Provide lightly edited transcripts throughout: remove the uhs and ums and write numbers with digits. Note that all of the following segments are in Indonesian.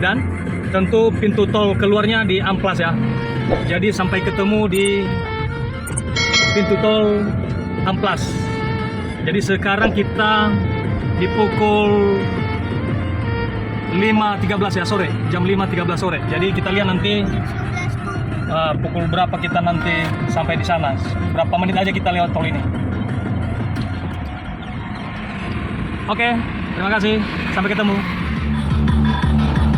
Medan. Tentu pintu tol keluarnya di Amplas ya. Jadi sampai ketemu di pintu tol Amplas. Jadi sekarang kita di pukul 5.13 ya sore, jam 5.13 sore. Jadi kita lihat nanti pukul berapa kita nanti sampai di sana. Berapa menit aja kita lewat tol ini. Oke, terima kasih. Sampai ketemu.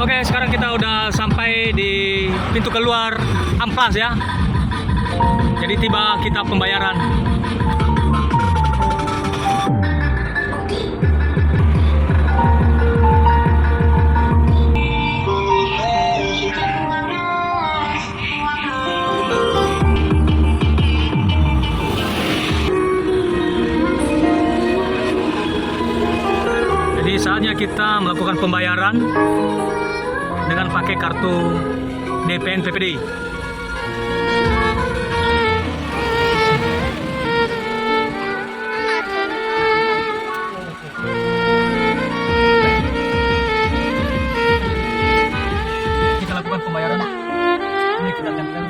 Oke, sekarang kita udah sampai di pintu keluar Amplas ya. Jadi tiba kita pembayaran. Jadi saatnya kita melakukan pembayaran dengan pakai kartu DPN PPDI. Kita lakukan pembayaran. Ini kita tempel.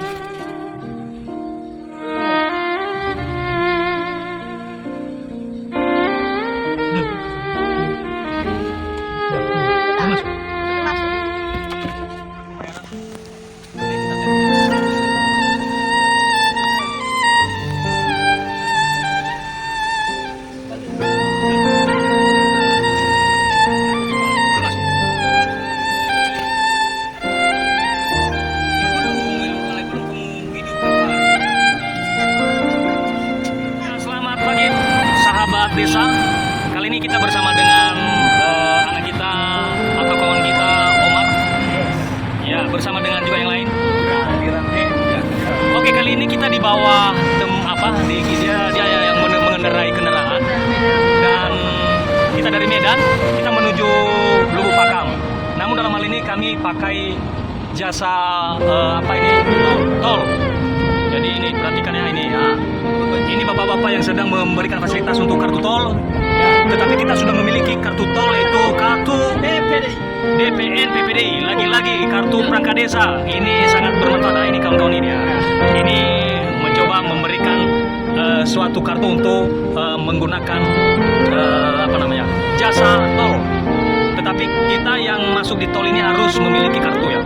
Desa. Kali ini kita bersama dengan anak kita atau kawan kita Omar. Ya, bersama dengan juga yang lain. Oke, kali ini kita di bawah dia yang mengendarai kendaraan dan kita dari Medan, kita menuju Lubuk Pakam. Namun dalam hal ini kami pakai jasa tol. Jadi ini perhatikan ya ini ya. Ini bapak-bapak yang sedang memberikan fasilitas untuk kartu tol. Tetapi kita sudah memiliki kartu tol yaitu kartu DPN PPDI. Lagi-lagi kartu perangkat desa. Ini sangat bermanfaat. Nah, ini kawan-kawan ini ya. Ini mencoba memberikan suatu kartu untuk menggunakan jasa tol. Tetapi kita yang masuk di tol ini harus memiliki kartu ya.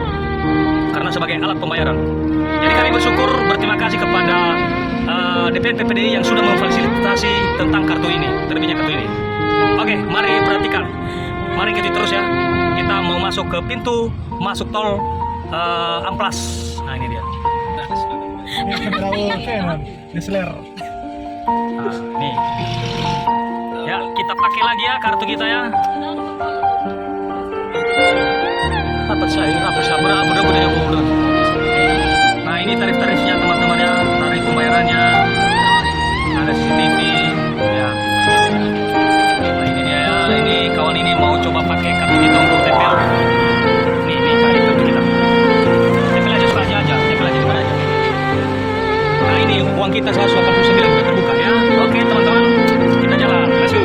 Karena sebagai alat pembayaran. Jadi kami bersyukur berterima kasih kepada DPN PPDI yang sudah memfasilitasi tentang kartu ini, terbitnya kartu ini. Oke, mari perhatikan. Mari ikuti terus ya. Kita mau masuk ke pintu masuk tol Amplas. Nah, ini dia. Nah, nih. Ya, kita pakai lagi ya kartu kita ya. Nah, ini tarif-tarifnya teman-teman ya, tarif pembayarannya. Ada CCTV ya. Nah, ini dia ya, ini kawan ini mau coba pakai kartu kita untuk tempel. Nih pakai kartu kita. Tempel aja suka aja, tempel aja gimana aja. Nah, ini uang kita 189 sudah terbuka ya. Oke teman-teman, kita jalan. Let's go.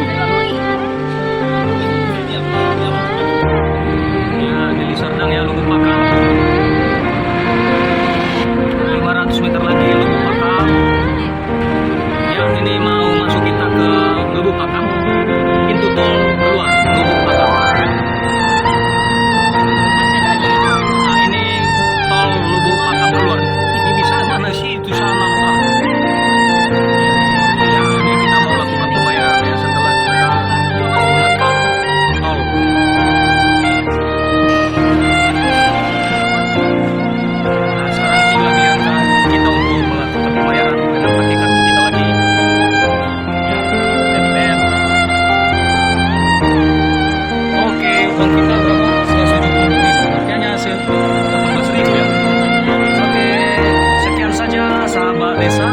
Ya, Deli Serdang ya, Lubuk Pakam. 500 meter lagi Lubuk Pakam. Ya, ini mau masuk kita ke Lubuk Pakam. Pintu tol keluar Lubuk Pakam. Nah, ini tol Lubuk Pakam keluar. Ini bisa mana sih itu sana? Ya, ini kita mau lakukan pembayaran ya setelah kita menggunakan tol. Nah, sekarang tinggal biarkan kita untuk melakukan pembayaran dengan pakai kartu kita lagi. Ya, DPN. Oke, uang kita berapa? 170.000. Harganya 18.000 ya. Oke, sekian saja sahabat desa.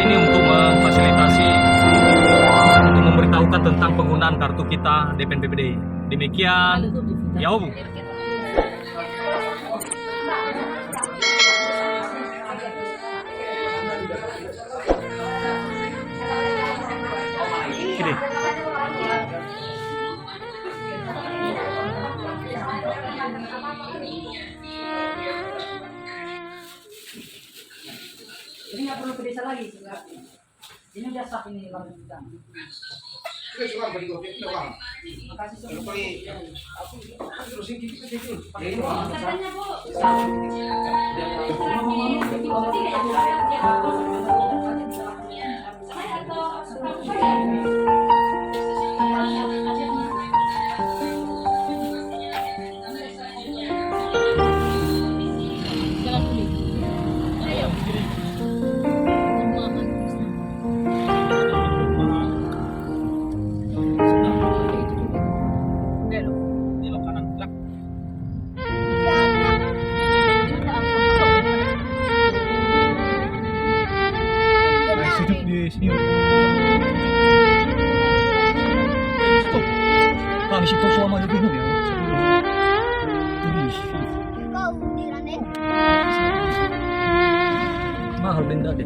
Ini untuk memfasilitasi untuk memberitahukan tentang penggunaan kartu kita DPN PPDI. Demikian. Ya, Bu. Gini. Ini nggak perlu ke desa lagi sebenarnya. Ini udah sah ini langsung kita. Makasih semua. Katanya Bu. Belok kanan, gerak. Nah, sujud di sini. Stop. Kami situ suama juga ya. Mahal benda deh.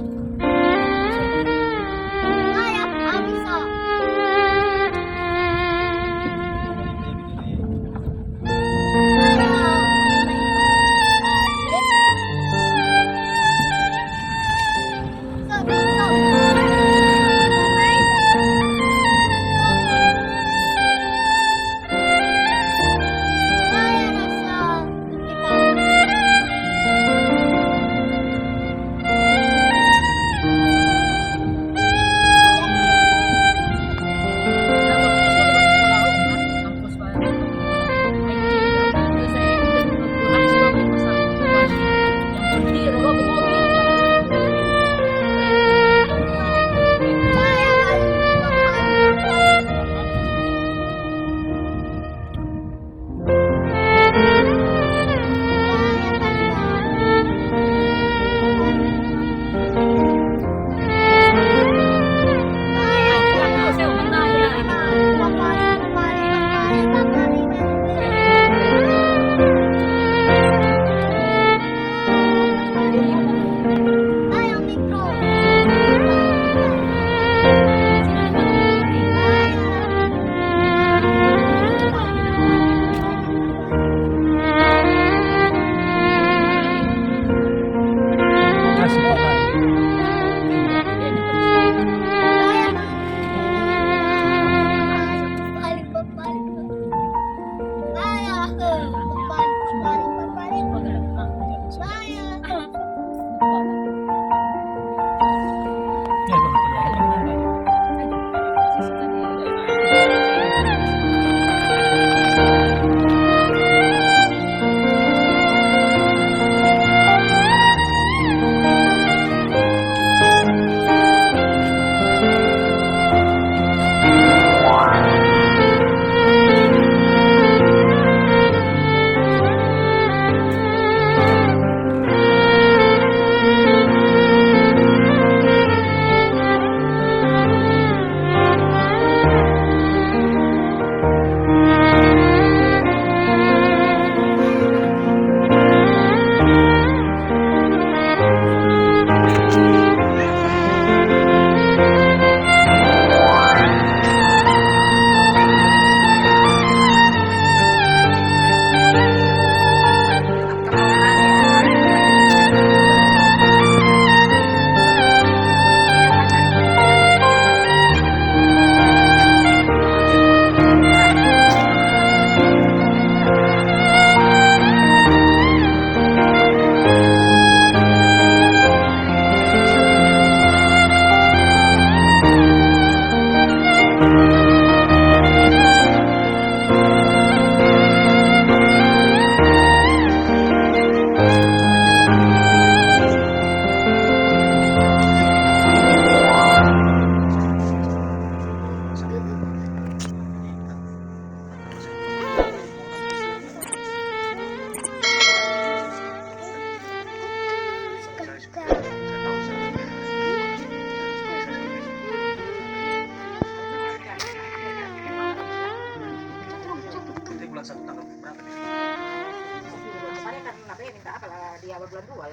awal bulan 2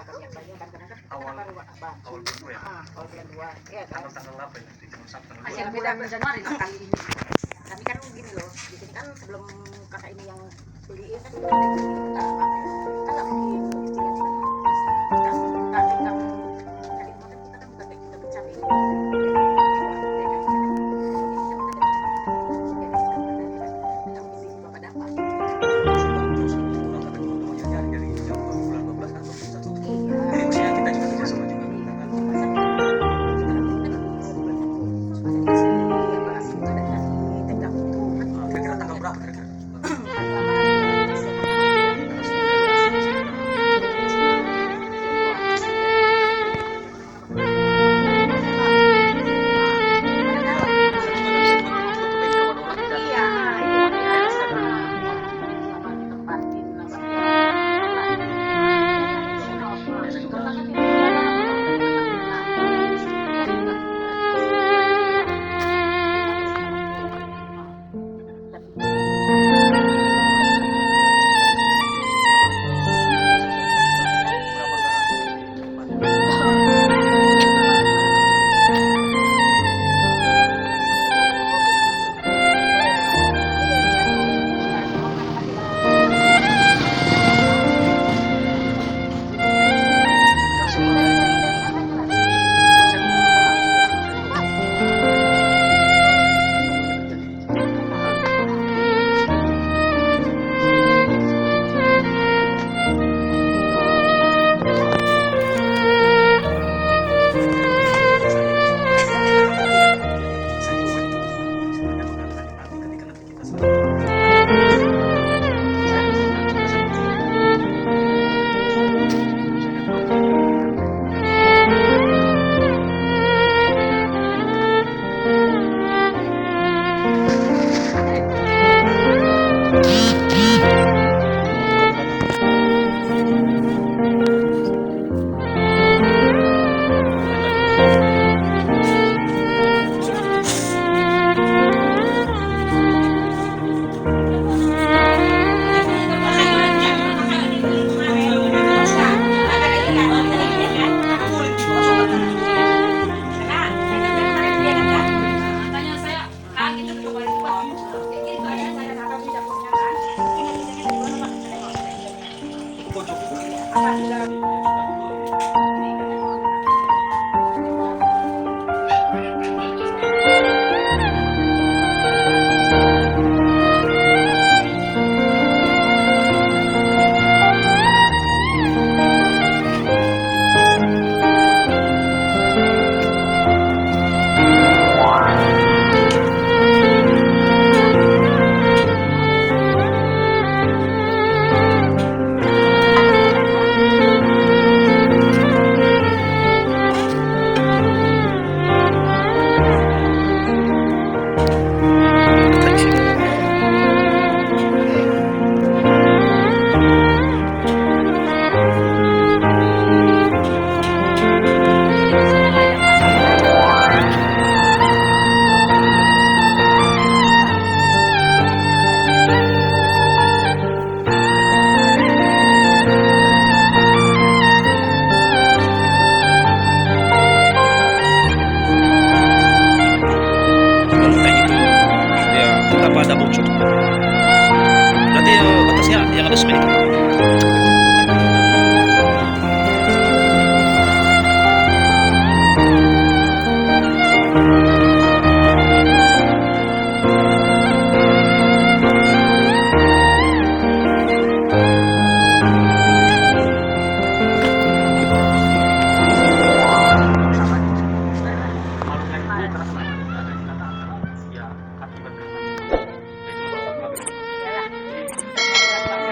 ya kan. Tanggal apa ya? Masih beda Januari lah kali ini. Kami kan gini loh, di sini kan sebelum kakak ini yang beli kan kita kan nggak mungkin istilah kan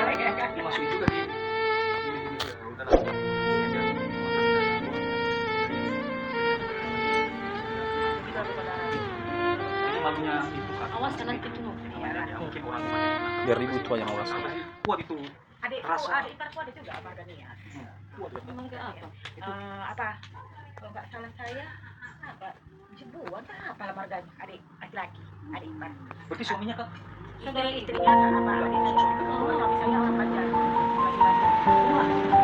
Ya, akibat dimasukin juga di ini malunya itu kan. Awas kanan kiri. Ya, mungkin orang Biar ibu tua yang awas. kuat itu. Adik Rasa. ipar ada juga Margania. Kuat ya. Memang kayak apa? Apa? Kalau nggak salah saya apa? Jebuan kan apa lah Margania? Adik laki-laki, adik ipar. Berarti suaminya kan Saudara istrinya apa? Adik suami saya orang Banjar. Laki-laki.